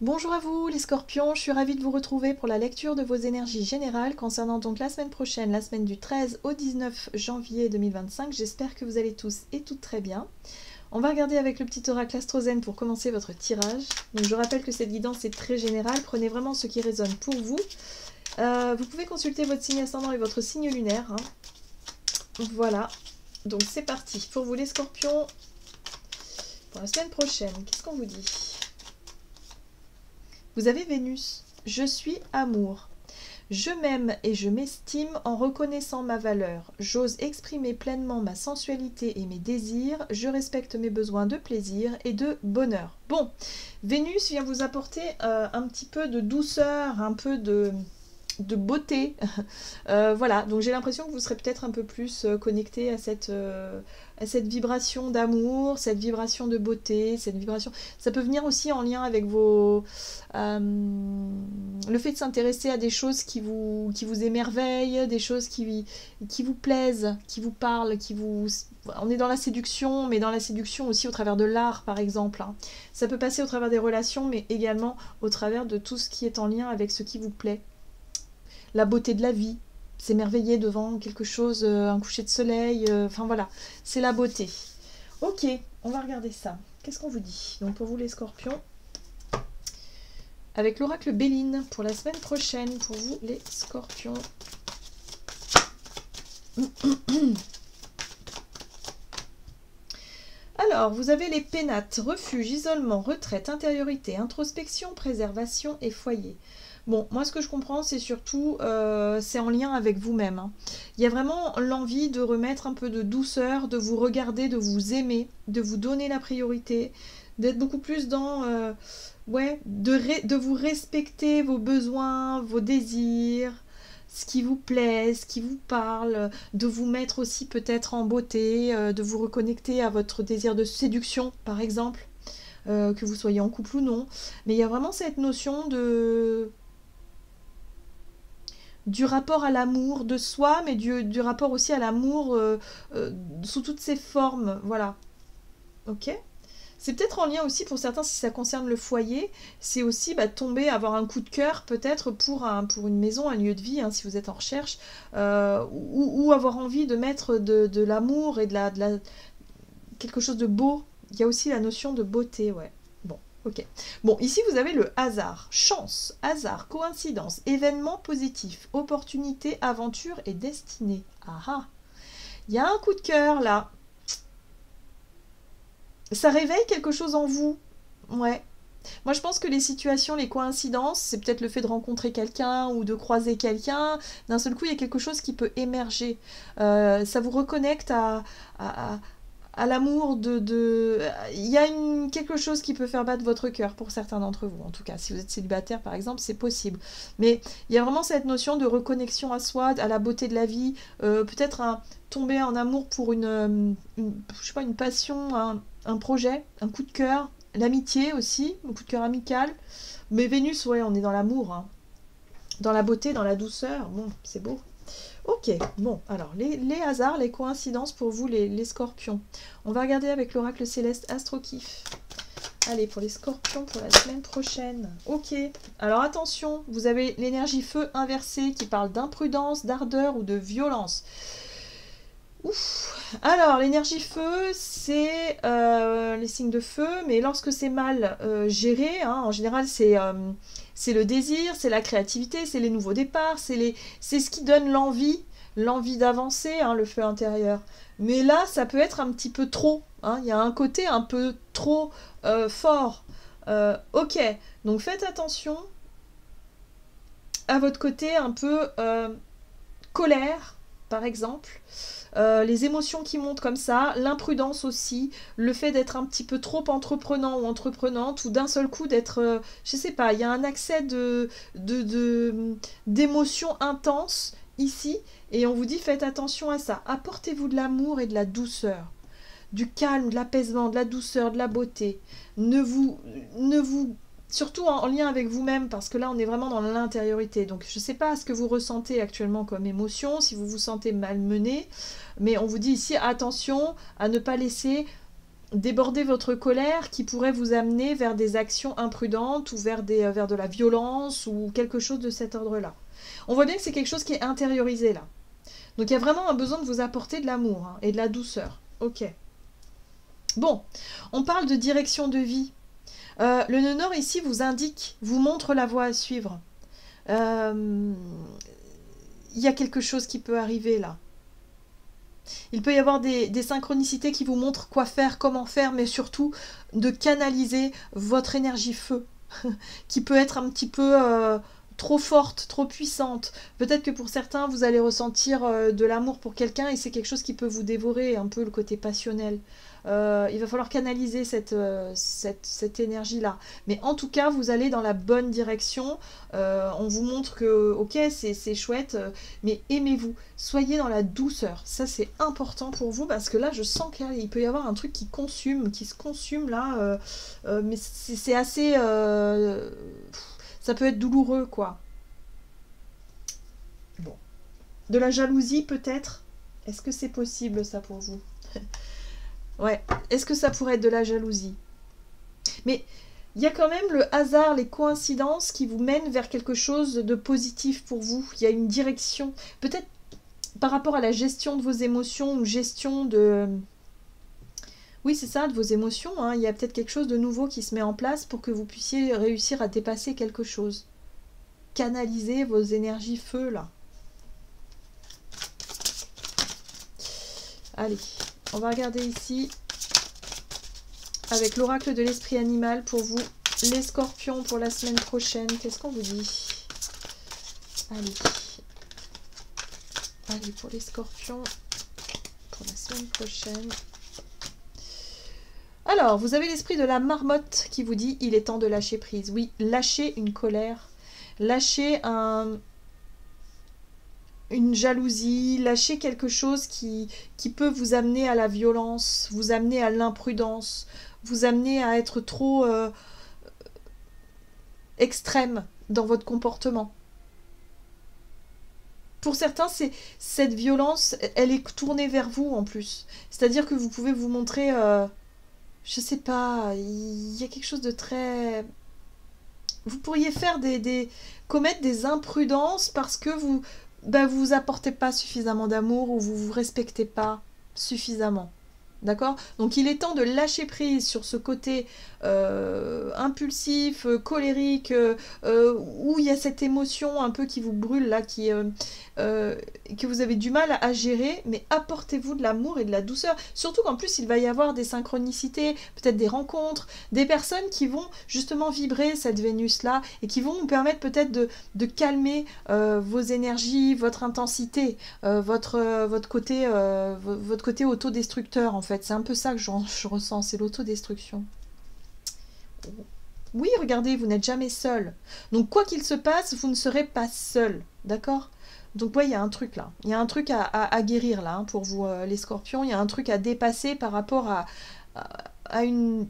Bonjour à vous les scorpions, je suis ravie de vous retrouver pour la lecture de vos énergies générales concernant donc la semaine prochaine, la semaine du 13 au 19 janvier 2025. J'espère que vous allez tous et toutes très bien. On va regarder avec le petit oracle Astrozène pour commencer votre tirage. Donc je rappelle que cette guidance est très générale, prenez vraiment ce qui résonne pour vous. Vous pouvez consulter votre signe ascendant et votre signe lunaire. Voilà, donc c'est parti. Pour vous les scorpions, pour la semaine prochaine, qu'est-ce qu'on vous dit ? Vous avez Vénus. Je suis amour. Je m'aime et je m'estime en reconnaissant ma valeur. J'ose exprimer pleinement ma sensualité et mes désirs. Je respecte mes besoins de plaisir et de bonheur. Bon, Vénus vient vous apporter un petit peu de douceur, un peu de beauté. Voilà, donc j'ai l'impression que vous serez peut-être un peu plus connecté à cette vibration d'amour, cette vibration de beauté, cette vibration... Ça peut venir aussi en lien avec vos... le fait de s'intéresser à des choses qui vous émerveillent, des choses qui vous plaisent, qui vous parlent, qui vous... On est dans la séduction, mais dans la séduction aussi au travers de l'art, par exemple. Hein. Ça peut passer au travers des relations, mais également au travers de tout ce qui est en lien avec ce qui vous plaît. La beauté de la vie, s'émerveiller devant quelque chose, un coucher de soleil, enfin voilà, c'est la beauté. Ok, on va regarder ça. Qu'est-ce qu'on vous dit? Donc pour vous les scorpions, avec l'oracle Béline pour la semaine prochaine, pour vous les scorpions. Alors, vous avez les pénates, refuge, isolement, retraite, intériorité, introspection, préservation et foyer. Bon, moi ce que je comprends, c'est surtout, c'est en lien avec vous-même. Hein. Il y a vraiment l'envie de remettre un peu de douceur, de vous regarder, de vous aimer, de vous donner la priorité, d'être beaucoup plus dans, ouais, de vous respecter vos besoins, vos désirs, ce qui vous plaît, ce qui vous parle, de vous mettre aussi peut-être en beauté, de vous reconnecter à votre désir de séduction, par exemple, que vous soyez en couple ou non. Mais il y a vraiment cette notion du rapport à l'amour de soi, mais du rapport aussi à l'amour sous toutes ses formes, voilà. Ok. C'est peut-être en lien aussi pour certains, si ça concerne le foyer, c'est aussi tomber, avoir un coup de cœur peut-être pour une maison, un lieu de vie, hein, si vous êtes en recherche, ou avoir envie de mettre de l'amour et quelque chose de beau. Il y a aussi la notion de beauté, ouais. Bon, ok. Bon, ici vous avez le hasard, chance, hasard, coïncidence, événement positif, opportunité, aventure et destinée. Ah ah. Il y a un coup de cœur là. Ça réveille quelque chose en vous. Ouais. Moi, je pense que les situations, les coïncidences, c'est peut-être le fait de rencontrer quelqu'un ou de croiser quelqu'un. D'un seul coup, il y a quelque chose qui peut émerger. Ça vous reconnecte à, à l'amour Il y a quelque chose qui peut faire battre votre cœur pour certains d'entre vous. En tout cas, si vous êtes célibataire, par exemple, c'est possible. Mais il y a vraiment cette notion de reconnexion à soi, à la beauté de la vie. Peut-être tomber en amour pour je sais pas, une passion, un projet, un coup de cœur. L'amitié aussi, un coup de cœur amical. Mais Vénus, ouais, on est dans l'amour. Hein. Dans la beauté, dans la douceur. Bon, c'est beau. Ok, bon, alors les hasards, les coïncidences pour vous, les scorpions. On va regarder avec l'oracle céleste Astrokif. Allez, pour les scorpions pour la semaine prochaine. Ok, alors attention, vous avez l'énergie feu inversée qui parle d'imprudence, d'ardeur ou de violence. Ouf. Alors, l'énergie feu, c'est les signes de feu, mais lorsque c'est mal géré, hein, en général, c'est le désir, c'est la créativité, c'est les nouveaux départs, c'est ce qui donne l'envie d'avancer, hein, le feu intérieur. Mais là, ça peut être un petit peu trop. Hein, il y a un côté un peu trop fort. Ok, donc faites attention à votre côté un peu colère, par exemple. Les émotions qui montent comme ça, l'imprudence aussi, le fait d'être un petit peu trop entreprenant ou entreprenante, ou d'un seul coup d'être, je sais pas, il y a un accès d'émotions intenses ici, et on vous dit faites attention à ça, apportez-vous de l'amour et de la douceur, du calme, de l'apaisement, de la douceur, de la beauté, ne vous surtout en lien avec vous-même, parce que là on est vraiment dans l'intériorité, donc je ne sais pas ce que vous ressentez actuellement comme émotion, si vous vous sentez malmené, mais on vous dit ici attention à ne pas laisser déborder votre colère qui pourrait vous amener vers des actions imprudentes ou vers de la violence ou quelque chose de cet ordre-là. On voit bien que c'est quelque chose qui est intériorisé là. Donc il y a vraiment un besoin de vous apporter de l'amour hein, et de la douceur. Ok. Bon, on parle de direction de vie. Le nœud nord ici vous indique, vous montre la voie à suivre. Il y a quelque chose qui peut arriver là. Il peut y avoir des synchronicités qui vous montrent quoi faire, comment faire, mais surtout de canaliser votre énergie feu, qui peut être un petit peu trop forte, trop puissante. Peut-être que pour certains, vous allez ressentir de l'amour pour quelqu'un et c'est quelque chose qui peut vous dévorer, un peu le côté passionnel. Il va falloir canaliser cette énergie-là. Mais en tout cas, vous allez dans la bonne direction. On vous montre que, ok, c'est chouette, mais aimez-vous. Soyez dans la douceur. Ça, c'est important pour vous parce que là, je sens qu'il peut y avoir un truc qui se consume là. Mais c'est assez... ça peut être douloureux, quoi. Bon. De la jalousie, peut-être. Est-ce que c'est possible, ça, pour vous? Ouais, est-ce que ça pourrait être de la jalousie? Mais il y a quand même le hasard, les coïncidences qui vous mènent vers quelque chose de positif pour vous. Il y a une direction. Peut-être par rapport à la gestion de vos émotions ou gestion de... Oui, c'est ça, de vos émotions. Hein. Il y a peut-être quelque chose de nouveau qui se met en place pour que vous puissiez réussir à dépasser quelque chose. Canaliser vos énergies feu, là. Allez. On va regarder ici avec l'oracle de l'esprit animal pour vous, les scorpions pour la semaine prochaine. Qu'est-ce qu'on vous dit? Allez. Allez, pour les scorpions pour la semaine prochaine. Alors, vous avez l'esprit de la marmotte qui vous dit il est temps de lâcher prise. Oui, lâcher une colère, lâcher une jalousie, lâcher quelque chose qui peut vous amener à la violence, vous amener à l'imprudence, vous amener à être trop extrême dans votre comportement. Pour certains, cette violence, elle est tournée vers vous en plus. C'est-à-dire que vous pouvez vous montrer, je sais pas, il y a quelque chose de très... Vous pourriez faire commettre des imprudences parce que vous apportez pas suffisamment d'amour ou vous vous respectez pas suffisamment. D'accord? Donc il est temps de lâcher prise sur ce côté impulsif, colérique, où il y a cette émotion un peu qui vous brûle là, que vous avez du mal à gérer, mais apportez-vous de l'amour et de la douceur. Surtout qu'en plus il va y avoir des synchronicités, peut-être des rencontres, des personnes qui vont justement vibrer cette Vénus-là et qui vont vous permettre peut-être de calmer vos énergies, votre intensité, votre côté autodestructeur en fait. C'est un peu ça que je ressens, c'est l'autodestruction. Oui, regardez, vous n'êtes jamais seul. Donc, quoi qu'il se passe, vous ne serez pas seul. D'accord? Donc, ouais, il y a un truc là. Il y a un truc à guérir là, hein, pour vous, les scorpions. Il y a un truc à dépasser par rapport à une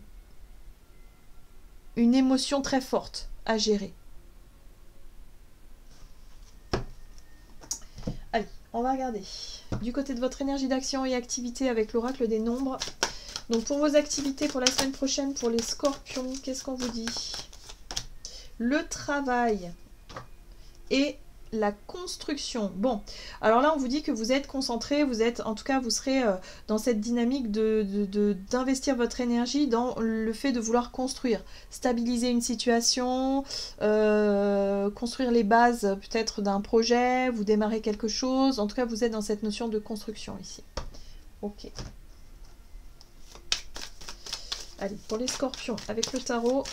émotion très forte à gérer. Allez, on va regarder. Du côté de votre énergie d'action et activité avec l'oracle des nombres. Donc pour vos activités pour la semaine prochaine, pour les scorpions, qu'est-ce qu'on vous dit? Le travail et la construction. Bon, alors là on vous dit que vous êtes concentré, en tout cas vous serez dans cette dynamique d'investir votre énergie dans le fait de vouloir construire, stabiliser une situation, construire les bases peut-être d'un projet, vous démarrez quelque chose, en tout cas vous êtes dans cette notion de construction ici. Ok. Allez, pour les scorpions, avec le tarot,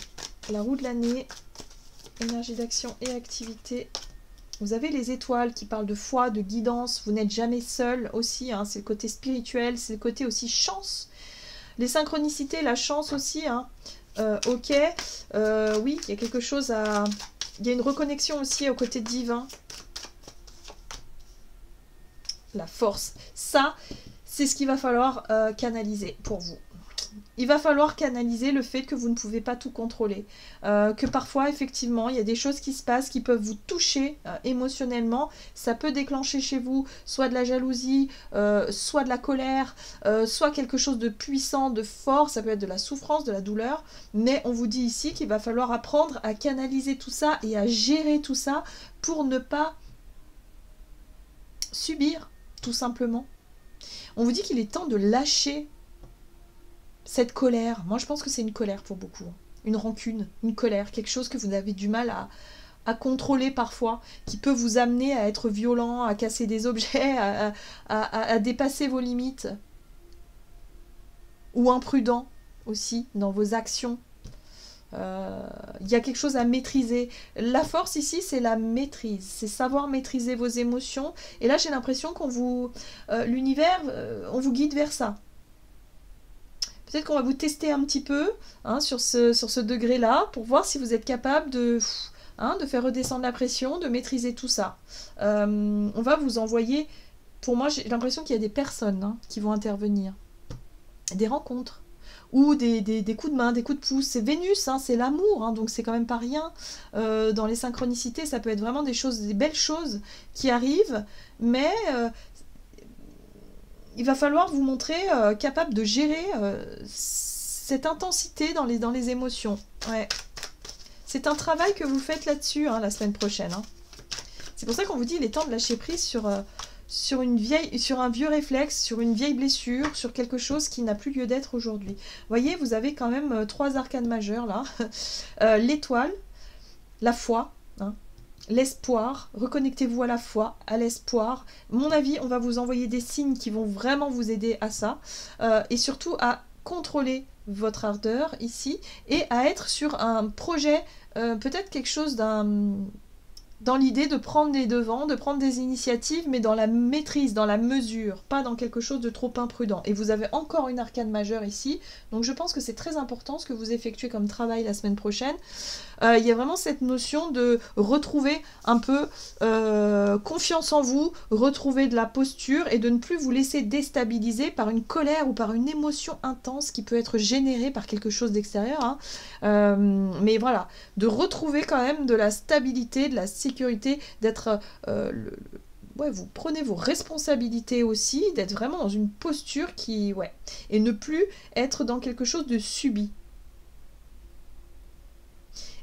la roue de l'année, énergie d'action et activité. Vous avez les étoiles qui parlent de foi, de guidance. Vous n'êtes jamais seul aussi. Hein, c'est le côté spirituel, c'est le côté aussi chance. Les synchronicités, la chance aussi. Hein, ok. Oui, il y a quelque chose à... Il y a une reconnexion aussi au côté divin. La force. Ça, c'est ce qu'il va falloir canaliser pour vous. il va falloir canaliser le fait que vous ne pouvez pas tout contrôler. Que parfois, effectivement, il y a des choses qui se passent qui peuvent vous toucher émotionnellement. Ça peut déclencher chez vous soit de la jalousie, soit de la colère, soit quelque chose de puissant, de fort. Ça peut être de la souffrance, de la douleur. Mais on vous dit ici qu'il va falloir apprendre à canaliser tout ça et à gérer tout ça pour ne pas subir, tout simplement. On vous dit qu'il est temps de lâcher cette colère. Moi, je pense que c'est une colère pour beaucoup. Une rancune, une colère, quelque chose que vous avez du mal à contrôler parfois, qui peut vous amener à être violent, à casser des objets, à dépasser vos limites. Ou imprudent aussi dans vos actions. Il y a quelque chose à maîtriser. La force ici, c'est la maîtrise, c'est savoir maîtriser vos émotions. Et là, j'ai l'impression qu'on vous, l'univers, on vous guide vers ça. Peut-être qu'on va vous tester un petit peu sur ce degré-là pour voir si vous êtes capable de faire redescendre la pression, de maîtriser tout ça. On va vous envoyer. Pour moi, j'ai l'impression qu'il y a des personnes qui vont intervenir, des rencontres. Ou des coups de main, des coups de pouce. C'est Vénus, c'est l'amour, donc c'est quand même pas rien. Dans les synchronicités, ça peut être vraiment des belles choses qui arrivent, mais il va falloir vous montrer capable de gérer cette intensité dans les émotions. Ouais. C'est un travail que vous faites là-dessus la semaine prochaine. C'est pour ça qu'on vous dit qu'il est temps de lâcher prise sur un vieux réflexe, sur une vieille blessure, sur quelque chose qui n'a plus lieu d'être aujourd'hui. Vous voyez, vous avez quand même 3 arcanes majeurs là. L'étoile, la foi, l'espoir, reconnectez-vous à la foi, à l'espoir. À mon avis, on va vous envoyer des signes qui vont vraiment vous aider à ça. Et surtout à contrôler votre ardeur ici et à être sur un projet, peut-être quelque chose dans l'idée de prendre les devants, de prendre des initiatives, mais dans la maîtrise, dans la mesure, pas dans quelque chose de trop imprudent. Et vous avez encore une arcane majeure ici, donc je pense que c'est très important ce que vous effectuez comme travail la semaine prochaine. Il y a vraiment cette notion de retrouver un peu confiance en vous, retrouver de la posture et de ne plus vous laisser déstabiliser par une colère ou par une émotion intense qui peut être générée par quelque chose d'extérieur. Mais voilà, de retrouver quand même de la stabilité, de la sécurité, d'être... vous prenez vos responsabilités aussi, d'être vraiment dans une posture qui... et ne plus être dans quelque chose de subi.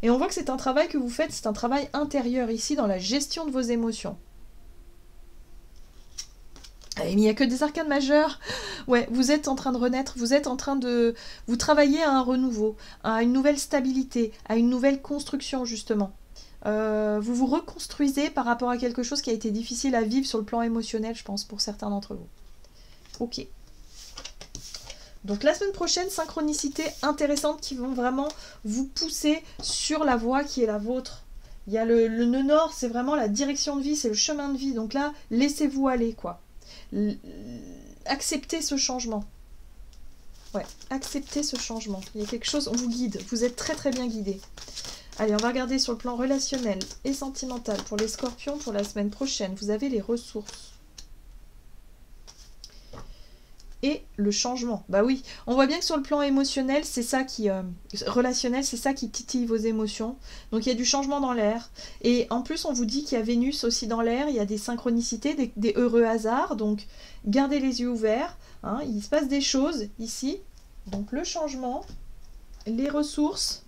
Et on voit que c'est un travail que vous faites, c'est un travail intérieur ici dans la gestion de vos émotions. Et il n'y a que des arcanes majeures. Ouais, vous êtes en train de renaître, vous êtes en train de... Vous travaillez à un renouveau, à une nouvelle stabilité, à une nouvelle construction justement. Vous vous reconstruisez par rapport à quelque chose qui a été difficile à vivre sur le plan émotionnel, je pense, pour certains d'entre vous. Ok. Donc la semaine prochaine, synchronicités intéressantes qui vont vraiment vous pousser sur la voie qui est la vôtre. Il y a le nœud nord, c'est vraiment la direction de vie, c'est le chemin de vie. Donc là, laissez-vous aller, quoi. Acceptez ce changement. Ouais, acceptez ce changement. Il y a quelque chose, on vous guide, vous êtes très très bien guidé. Allez, on va regarder sur le plan relationnel et sentimental pour les scorpions pour la semaine prochaine. Vous avez les ressources. Et le changement. Bah oui, on voit bien que sur le plan émotionnel, c'est ça qui... relationnel, c'est ça qui titille vos émotions. Donc il y a du changement dans l'air. Et en plus, on vous dit qu'il y a Vénus aussi dans l'air, il y a des synchronicités, des heureux hasards. Donc gardez les yeux ouverts. Il se passe des choses ici. Donc le changement, les ressources.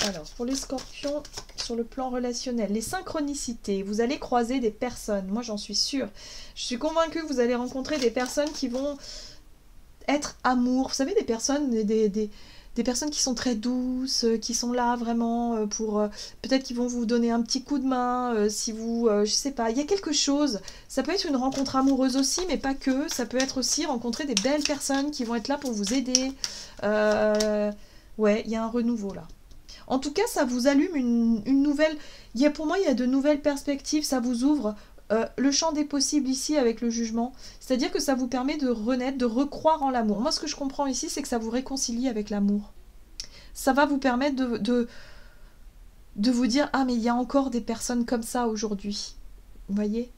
Alors, pour les scorpions, sur le plan relationnel, les synchronicités, vous allez croiser des personnes, moi j'en suis sûre. Je suis convaincue que vous allez rencontrer des personnes qui vont être amour. Vous savez, des personnes, des personnes qui sont très douces, qui sont là vraiment pour... peut-être qu'ils vont vous donner un petit coup de main, si vous... je sais pas, il y a quelque chose. Ça peut être une rencontre amoureuse aussi, mais pas que. Ça peut être aussi rencontrer des belles personnes qui vont être là pour vous aider. Ouais, il y a un renouveau là. En tout cas, ça vous allume une nouvelle... Pour moi, il y a de nouvelles perspectives, ça vous ouvre le champ des possibles ici avec le jugement. C'est-à-dire que ça vous permet de renaître, de recroire en l'amour. Moi, ce que je comprends ici, c'est que ça vous réconcilie avec l'amour. Ça va vous permettre de vous dire « Ah, mais il y a encore des personnes comme ça aujourd'hui. » Vous voyez ?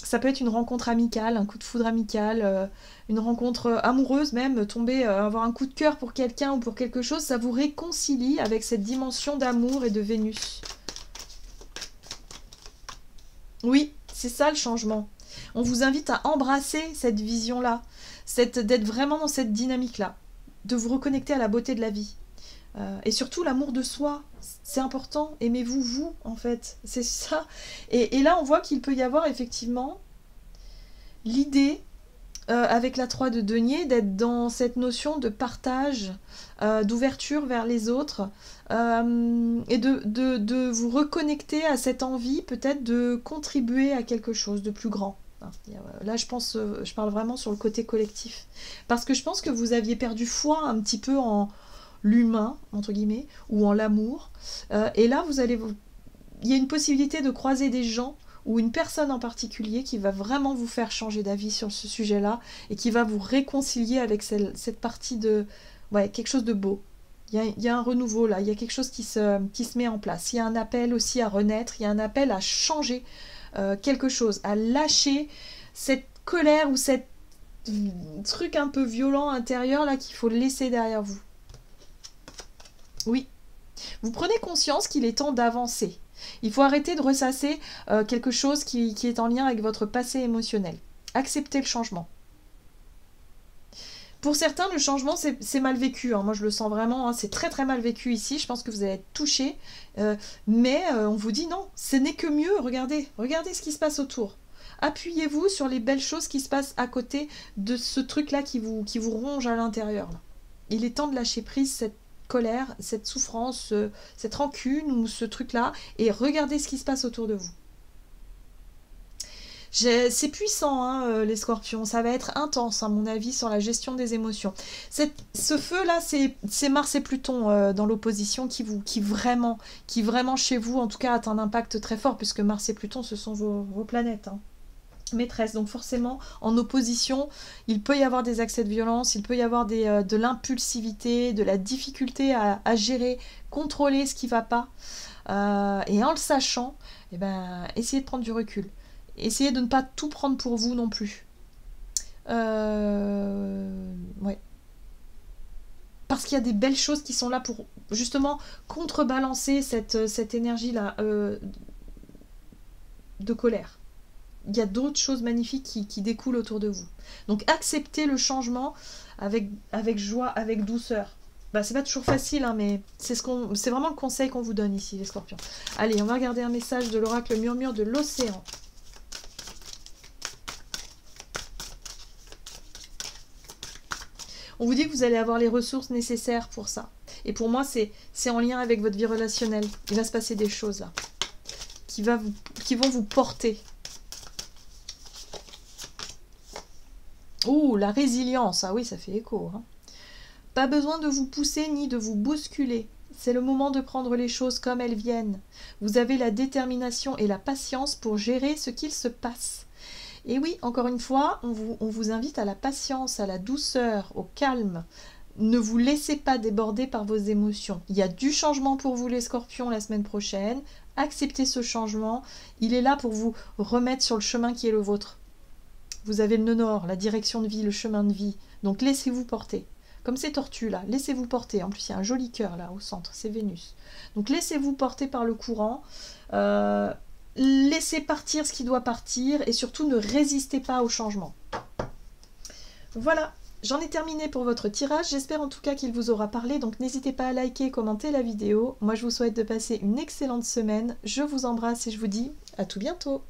Ça peut être une rencontre amicale, un coup de foudre amical, une rencontre amoureuse même, tomber, avoir un coup de cœur pour quelqu'un ou pour quelque chose, ça vous réconcilie avec cette dimension d'amour et de Vénus. Oui, c'est ça le changement. On vous invite à embrasser cette vision-là, d'être vraiment dans cette dynamique-là, de vous reconnecter à la beauté de la vie. Et surtout l'amour de soi, c'est important. Aimez-vous, vous, en fait. C'est ça. Et là, on voit qu'il peut y avoir effectivement l'idée, avec la 3 de denier, d'être dans cette notion de partage, d'ouverture vers les autres, et de vous reconnecter à cette envie peut-être de contribuer à quelque chose de plus grand. Là, je pense, je parle vraiment sur le côté collectif. Parce que je pense que vous aviez perdu foi un petit peu en l'humain, entre guillemets, ou en l'amour. Et là, il y a une possibilité de croiser des gens ou une personne en particulier qui va vraiment vous faire changer d'avis sur ce sujet-là et qui va vous réconcilier avec cette partie de... Ouais, quelque chose de beau. Il y a un renouveau là, il y a quelque chose qui se met en place. Il y a un appel aussi à renaître, il y a un appel à changer quelque chose, à lâcher cette colère ou cette truc un peu violent intérieur là qu'il faut laisser derrière vous. Oui, vous prenez conscience qu'il est temps d'avancer. Il faut arrêter de ressasser quelque chose qui est en lien avec votre passé émotionnel. Acceptez le changement. Pour certains, le changement, c'est mal vécu. Moi, je le sens vraiment. C'est très, très mal vécu ici. Je pense que vous allez être touchés. Mais on vous dit non, ce n'est que mieux. Regardez ce qui se passe autour. Appuyez-vous sur les belles choses qui se passent à côté de ce truc-là qui vous ronge à l'intérieur. Il est temps de lâcher prise cette colère, cette souffrance, cette rancune ou ce truc-là, et regardez ce qui se passe autour de vous. C'est puissant, hein, les scorpions, ça va être intense, à mon avis, sur la gestion des émotions. Ce feu-là, c'est Mars et Pluton dans l'opposition qui vraiment chez vous, en tout cas, a un impact très fort, puisque Mars et Pluton, ce sont vos planètes, hein, maîtresse. Donc forcément, en opposition, il peut y avoir des accès de violence, il peut y avoir de l'impulsivité, de la difficulté à gérer, contrôler ce qui ne va pas. Et en le sachant, eh ben, essayez de prendre du recul. Essayez de ne pas tout prendre pour vous non plus. Ouais. Parce qu'il y a des belles choses qui sont là pour justement contrebalancer cette énergie-là de colère. Il y a d'autres choses magnifiques qui découlent autour de vous. Donc acceptez le changement avec joie, avec douceur. C'est pas toujours facile, hein, mais c'est vraiment le conseil qu'on vous donne ici, les scorpions. Allez, on va regarder un message de l'oracle Murmure de l'océan. On vous dit que vous allez avoir les ressources nécessaires pour ça. Et pour moi, c'est en lien avec votre vie relationnelle. Il va se passer des choses là qui vont vous porter. Ouh, la résilience. Ah oui, ça fait écho. Hein. Pas besoin de vous pousser ni de vous bousculer. C'est le moment de prendre les choses comme elles viennent. Vous avez la détermination et la patience pour gérer ce qu'il se passe. Et oui, encore une fois, on vous invite à la patience, à la douceur, au calme. Ne vous laissez pas déborder par vos émotions. Il y a du changement pour vous les scorpions la semaine prochaine. Acceptez ce changement. Il est là pour vous remettre sur le chemin qui est le vôtre. Vous avez le nœud nord, la direction de vie, le chemin de vie. Donc laissez-vous porter. Comme ces tortues là, laissez-vous porter. En plus, il y a un joli cœur là au centre, c'est Vénus. Donc laissez-vous porter par le courant. Laissez partir ce qui doit partir et surtout ne résistez pas au changement. Voilà, j'en ai terminé pour votre tirage. J'espère en tout cas qu'il vous aura parlé. Donc n'hésitez pas à liker et commenter la vidéo. Moi, je vous souhaite de passer une excellente semaine. Je vous embrasse et je vous dis à tout bientôt.